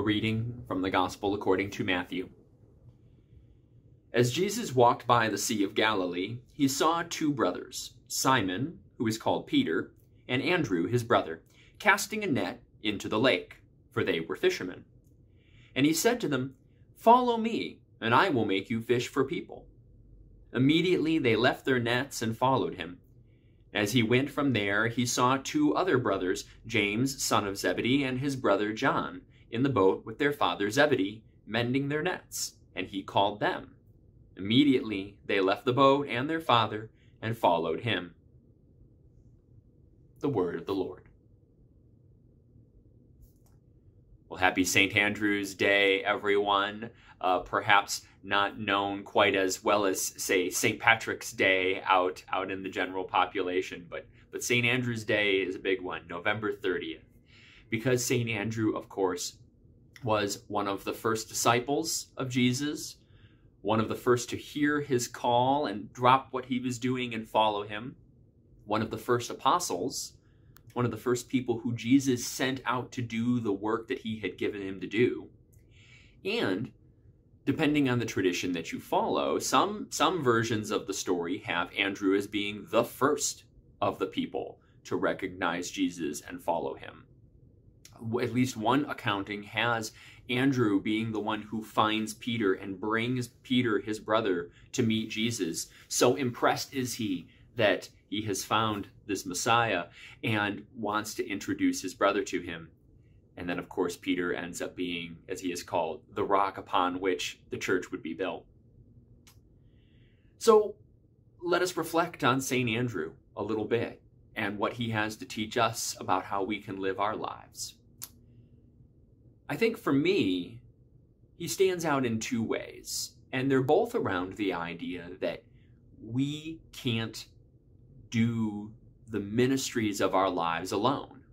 A reading from the Gospel according to Matthew. As Jesus walked by the Sea of Galilee, he saw two brothers, Simon, who is called Peter, and Andrew, his brother, casting a net into the lake, for they were fishermen. And he said to them, "Follow me, and I will make you fish for people." Immediately they left their nets and followed him. As he went from there, he saw two other brothers, James, son of Zebedee, and his brother John, in the boat with their father Zebedee, mending their nets, and he called them. Immediately they left the boat and their father and followed him. The word of the Lord. Well, happy St. Andrew's Day, everyone. Perhaps not known quite as well as, say, St. Patrick's Day out in the general population, but St. Andrew's Day is a big one, November 30th. Because St. Andrew, of course, was one of the first disciples of Jesus, one of the first to hear his call and drop what he was doing and follow him, one of the first apostles, one of the first people who Jesus sent out to do the work that he had given him to do. And depending on the tradition that you follow, some versions of the story have Andrew as being the first of the people to recognize Jesus and follow him. At least one accounting has Andrew being the one who finds Peter and brings Peter, his brother, to meet Jesus. So impressed is he that he has found this Messiah and wants to introduce his brother to him. And then, of course, Peter ends up being, as he is called, the rock upon which the church would be built. So let us reflect on St. Andrew a little bit and what he has to teach us about how we can live our lives. I think for me, he stands out in two ways, and they're both around the idea that we can't do the ministries of our lives alone,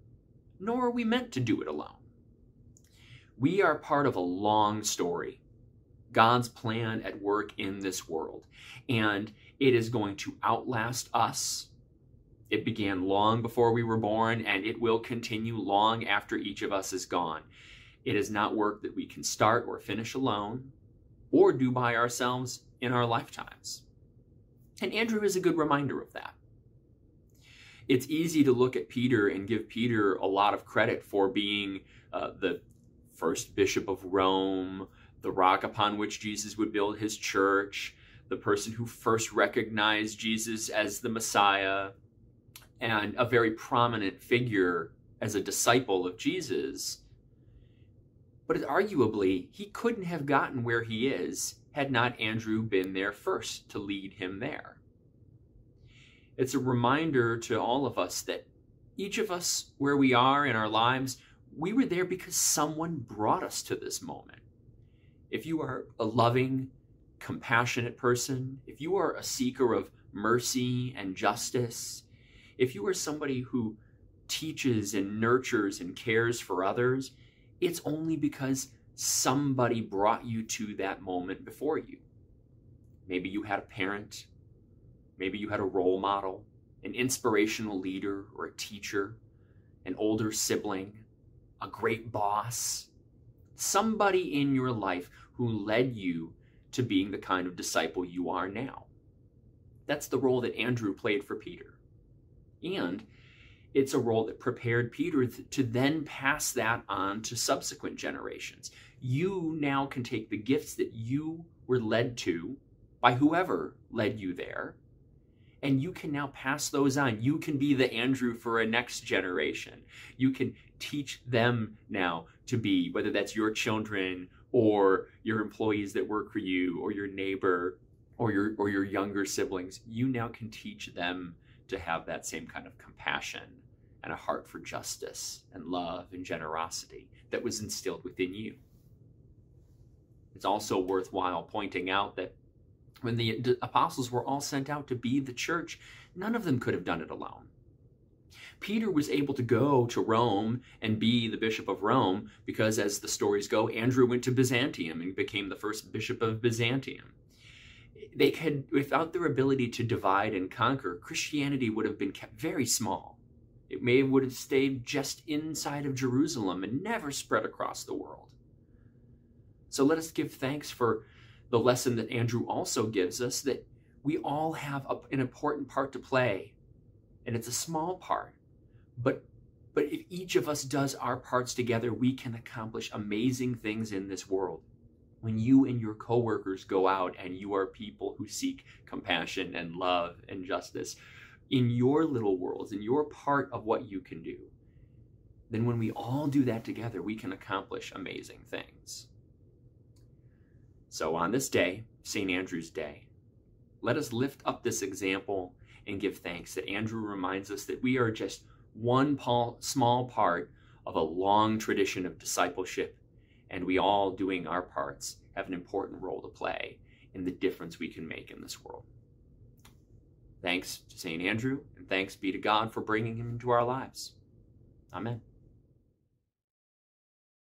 nor are we meant to do it alone. We are part of a long story, God's plan at work in this world, and it is going to outlast us. It began long before we were born, and it will continue long after each of us is gone. It is not work that we can start or finish alone or do by ourselves in our lifetimes. And Andrew is a good reminder of that. It's easy to look at Peter and give Peter a lot of credit for being the first bishop of Rome, the rock upon which Jesus would build his church, the person who first recognized Jesus as the Messiah, and a very prominent figure as a disciple of Jesus. But arguably, he couldn't have gotten where he is had not Andrew been there first to lead him there. It's a reminder to all of us that each of us, where we are in our lives, we were there because someone brought us to this moment. If you are a loving, compassionate person, if you are a seeker of mercy and justice, if you are somebody who teaches and nurtures and cares for others, it's only because somebody brought you to that moment before you. Maybe you had a parent, maybe you had a role model, an inspirational leader or a teacher, an older sibling, a great boss, somebody in your life who led you to being the kind of disciple you are now. That's the role that Andrew played for Peter. And it's a role that prepared Peter to then pass that on to subsequent generations. You now can take the gifts that you were led to by whoever led you there, and you can now pass those on. You can be the Andrew for a next generation. You can teach them now to be, whether that's your children or your employees that work for you or your neighbor or your younger siblings. You now can teach them to have that same kind of compassion and a heart for justice and love and generosity that was instilled within you. It's also worthwhile pointing out that when the apostles were all sent out to be the church, none of them could have done it alone. Peter was able to go to Rome and be the bishop of Rome because, as the stories go, Andrew went to Byzantium and became the first bishop of Byzantium. They had, without their ability to divide and conquer, Christianity would have been kept very small. It would have stayed just inside of Jerusalem and never spread across the world. So let us give thanks for the lesson that Andrew also gives us, that we all have an important part to play. And it's a small part. But if each of us does our parts together, we can accomplish amazing things in this world. When you and your coworkers go out and you are people who seek compassion and love and justice in your little worlds, in your part of what you can do, then when we all do that together, we can accomplish amazing things. So on this day, St. Andrew's Day, let us lift up this example and give thanks that Andrew reminds us that we are just one small part of a long tradition of discipleship, and we all doing our parts have an important role to play in the difference we can make in this world. Thanks to St. Andrew, and thanks be to God for bringing him into our lives. Amen.